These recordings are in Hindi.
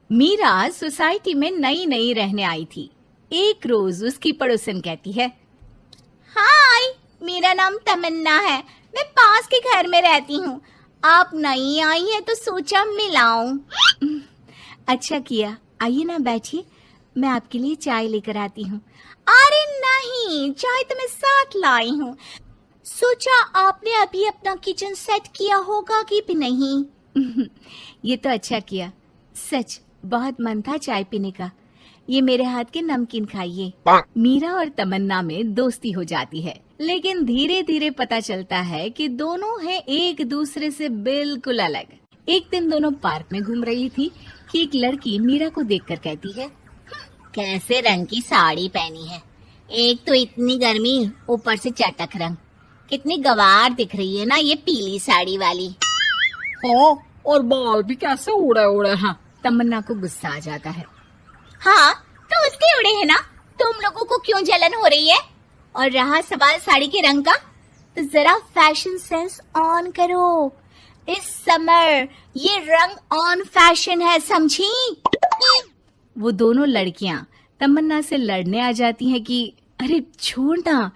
मीरा सोसाइटी में नई नई रहने आई थी। एक रोज उसकी पड़ोसन कहती है, हाय, मेरा नाम तमन्ना है, मैं पास के घर में रहती हूँ। आप नई आई हैं तो सोचा मिलाऊं। अच्छा किया, आइए ना बैठिए, मैं आपके लिए चाय लेकर आती हूँ। अरे नहीं, चाय तो मैं साथ लाई हूँ। सोचा आपने अभी अपना किचन सेट किया होगा कि भी नहीं। ये तो अच्छा किया, सच बहुत मन था चाय पीने का। ये मेरे हाथ के नमकीन खाइए। मीरा और तमन्ना में दोस्ती हो जाती है, लेकिन धीरे धीरे पता चलता है कि दोनों हैं एक दूसरे से बिल्कुल अलग। एक दिन दोनों पार्क में घूम रही थी कि एक लड़की मीरा को देखकर कहती है, कैसे रंग की साड़ी पहनी है, एक तो इतनी गर्मी, ऊपर से चटक रंग। कितनी गवार दिख रही है ना ये पीली साड़ी वाली। हाँ, और बाल भी कैसे उड़े उड़े हैं। तमन्ना को गुस्सा आ जाता है। हाँ, तो उसके उड़े है ना, तुम लोगों को क्यों जलन हो रही है? और रहा सवाल साड़ी के रंग का, तो जरा फैशन सेंस ऑन करो। इस समर ये रंग ऑन फैशन है, समझी? वो दोनों लड़कियां तमन्ना से लड़ने आ जाती हैं कि अरे छोड़ ना,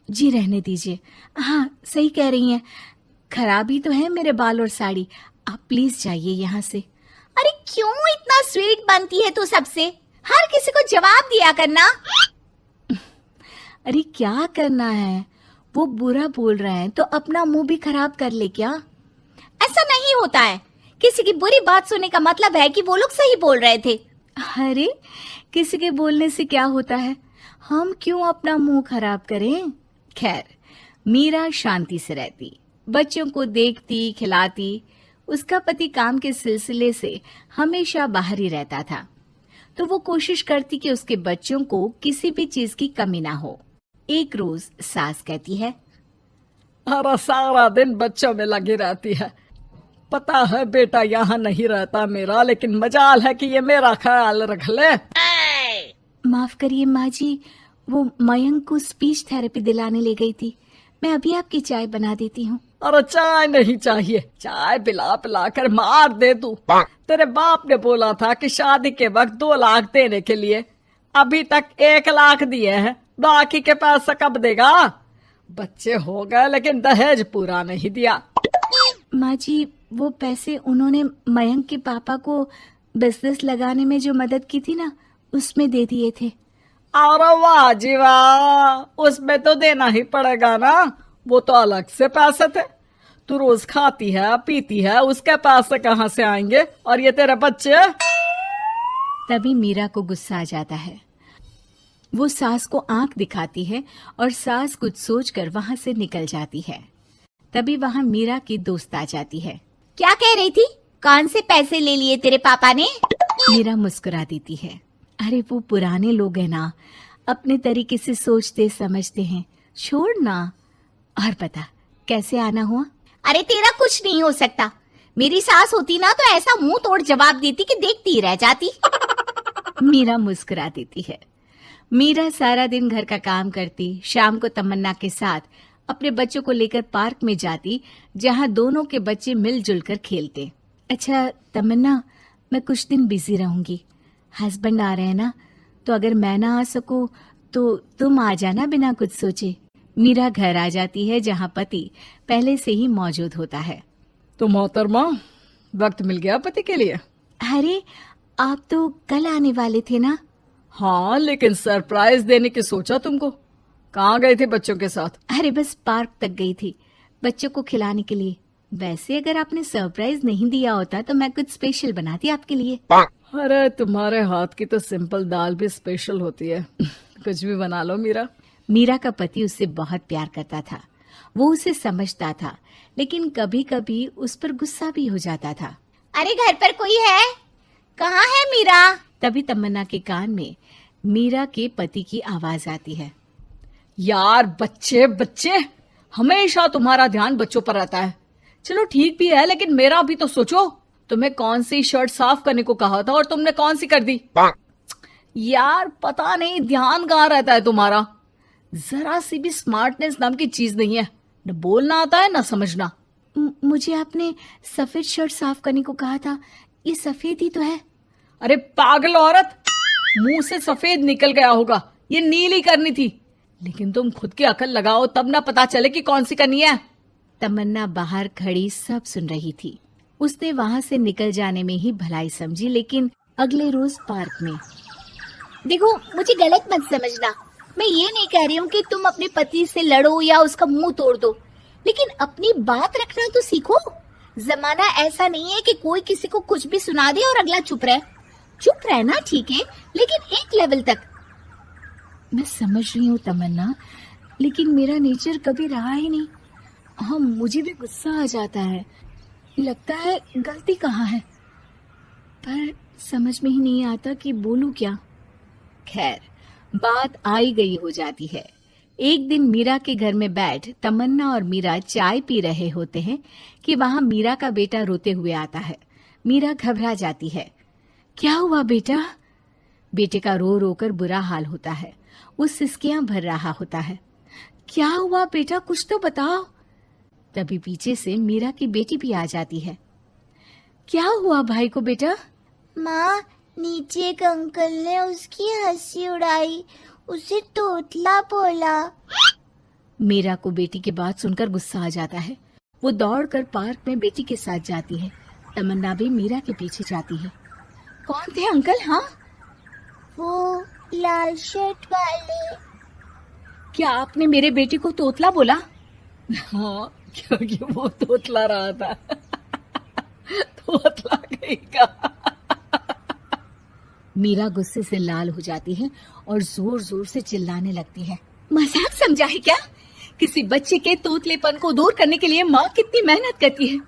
जी रहने दीजिए। हाँ, सही कह रही हैं, खराबी तो है मेरे बाल और साड़ी, आप प्लीज जाइए यहाँ से। अरे क्यों इतना स्वीट बनती है तू सबसे? हर किसी को जवाब दिया करना। अरे क्या करना है, वो बुरा बोल रहे हैं तो अपना मुंह भी खराब कर ले क्या? ऐसा नहीं होता है, किसी की बुरी बात सुनने का मतलब है कि वो लोग सही बोल रहे थे। अरे किसी के बोलने से क्या होता है, हम क्यों अपना मुंह खराब करें। खैर, मीरा शांति से रहती, बच्चों को देखती खिलाती। उसका पति काम के सिलसिले से हमेशा बाहर ही रहता था, तो वो कोशिश करती कि उसके बच्चों को किसी भी चीज की कमी ना हो। एक रोज सास कहती है, अरे सारा दिन बच्चों में लगी रहती है। पता है बेटा यहाँ नहीं रहता मेरा, लेकिन मजाल है कि ये मेरा ख्याल रख ले। माफ करिए माँ जी, वो मयंक को स्पीच थेरेपी दिलाने ले गई थी, मैं अभी आपकी चाय बना देती हूँ। अरे चाय नहीं चाहिए, चाय पिला पिला कर मार दे तू। तेरे बाप ने बोला था कि शादी के वक्त 2 लाख देने के लिए, अभी तक 1 लाख दिए हैं, बाकी के पैसा कब देगा? बच्चे हो गए लेकिन दहेज पूरा नहीं दिया। माँ जी, वो पैसे उन्होंने मयंक के पापा को बिजनेस लगाने में जो मदद की थी ना, उसमें दे दिए थे। अरे वाह जी वाह, उसमें तो देना ही पड़ेगा ना, वो तो अलग से पैसे थे। तू रोज खाती है पीती है, उसके पैसे कहाँ से आएंगे? और ये तेरे बच्चे। तभी मीरा को गुस्सा आ जाता है। वो सास को आंख दिखाती है और सास कुछ सोचकर वहां से निकल जाती है। तभी वहां मीरा की दोस्त आ जाती है। क्या कह रही थी? कौन से पैसे ले लिए तेरे पापा ने? मीरा मुस्कुरा देती है। अरे वो पुराने लोग हैं ना, अपने तरीके से सोचते समझते हैं, छोड़ ना। और बता कैसे आना हुआ? अरे तेरा कुछ नहीं हो सकता, मेरी सास होती ना तो ऐसा मुंह तोड़ जवाब देती कि देखती ही रह जाती। मीरा मुस्कुरा देती है। मीरा सारा दिन घर का काम करती, शाम को तमन्ना के साथ अपने बच्चों को लेकर पार्क में जाती, जहां दोनों के बच्चे मिलजुल कर खेलते। अच्छा तमन्ना, मैं कुछ दिन बिजी रहूंगी, हस्बैंड आ रहे हैं ना, तो अगर मैं ना आ सकूं तो तुम आ जाना बिना कुछ सोचे। मीरा घर आ जाती है, जहां पति पहले से ही मौजूद होता है। तो मोहतरमा, वक्त मिल गया पति के लिए? अरे आप तो कल आने वाले थे ना? हाँ, लेकिन सरप्राइज देने की सोचा तुमको। कहाँ गए थे बच्चों के साथ? अरे बस पार्क तक गई थी, बच्चों को खिलाने के लिए। वैसे अगर आपने सरप्राइज नहीं दिया होता तो मैं कुछ स्पेशल बनाती आपके लिए। अरे तुम्हारे हाथ की तो सिंपल दाल भी स्पेशल होती है। कुछ भी बना लो मीरा। मीरा का पति उससे बहुत प्यार करता था, वो उसे समझता था, लेकिन कभी कभी उस पर गुस्सा भी हो जाता था। अरे घर पर कोई है? कहाँ है मीरा? तभी तमन्ना के कान में मीरा के पति की आवाज आती है। यार बच्चे बच्चे, हमेशा तुम्हारा ध्यान बच्चों पर रहता है। चलो ठीक भी है, लेकिन मेरा भी तो सोचो। तुम्हें कौन सी शर्ट साफ करने को कहा था और तुमने कौन सी कर दी? यार पता नहीं ध्यान कहाँ रहता है तुम्हारा। जरा सी भी स्मार्टनेस नाम की चीज नहीं है, न बोलना आता है न समझना। मुझे आपने सफेद शर्ट साफ करने को कहा था, ये सफेद ही तो है। अरे पागल औरत, मुंह से सफेद निकल गया होगा, ये नीली करनी थी। लेकिन तुम खुद की अकल लगाओ तब ना पता चले कि कौन सी करनी है। तमन्ना बाहर खड़ी सब सुन रही थी। उसने वहां से निकल जाने में ही भलाई समझी, लेकिन अगले रोज पार्क में। देखो, मुझे गलत मत समझना, मैं ये नहीं कह रही हूँ कि तुम अपने पति से लड़ो या उसका मुंह तोड़ दो, लेकिन अपनी बात रखना तो सीखो। जमाना ऐसा नहीं है कि कोई किसी को कुछ भी सुना दे और अगला चुप रहे। चुप रहना ठीक है, लेकिन एक लेवल तक। मैं समझ रही हूँ तमन्ना, लेकिन मेरा नेचर कभी रहा ही नहीं। हाँ, मुझे भी गुस्सा आ जाता है, लगता है गलती कहाँ है, पर समझ में ही नहीं आता कि बोलूं क्या। खैर, बात आई गई हो जाती है। एक दिन मीरा के घर में बैठ तमन्ना और मीरा चाय पी रहे होते हैं कि वहां मीरा का बेटा रोते हुए आता है। मीरा घबरा जाती है। क्या हुआ बेटा? बेटे का रो रो कर बुरा हाल होता है। वो सिसकियां भर रहा होता है। क्या हुआ बेटा, कुछ तो बताओ। तभी पीछे से मीरा की बेटी भी आ जाती है। क्या हुआ भाई को बेटा? माँ, नीचे एक अंकल ने उसकी हंसी उड़ाई, उसे तोतला बोला। मीरा को बेटी की बात सुनकर गुस्सा आ जाता है। वो दौड़कर पार्क में बेटी के साथ जाती है। तमन्ना भी मीरा के पीछे जाती है। कौन थे अंकल? हाँ, वो लाल शर्ट वाले। क्या आपने मेरे बेटे को तोतला बोला? हाँ, क्योंकि वो तोतला रहा था। तोतला कहेगा। मीरा गुस्से से लाल हो जाती है और जोर जोर से चिल्लाने लगती है। मजाक समझा है क्या? किसी बच्चे के तोतलेपन को दूर करने के लिए माँ कितनी मेहनत करती है।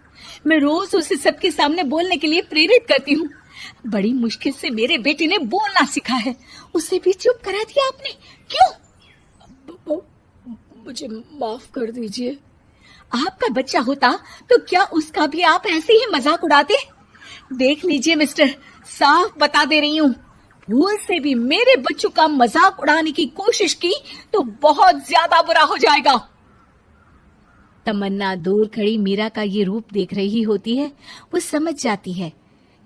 मैं रोज उसे सबके सामने बोलने के लिए प्रेरित करती हूँ। बड़ी मुश्किल से मेरे बेटे ने बोलना सीखा है, उसे भी चुप करा दिया आपने। क्यों? मुझे माफ कर दीजिए। आपका बच्चा होता तो क्या उसका भी आप ऐसे ही मजाक उड़ाते? देख लीजिए मिस्टर, साफ बता दे रही हूँ, भूल से भी मेरे बच्चों का मजाक उड़ाने की कोशिश की तो बहुत ज्यादा बुरा हो जाएगा। तमन्ना दूर खड़ी मीरा का ये रूप देख रही होती है। वो समझ जाती है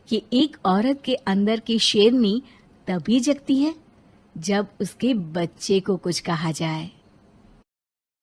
कि एक औरत के अंदर की शेरनी तभी जगती है जब उसके बच्चे को कुछ कहा जाए।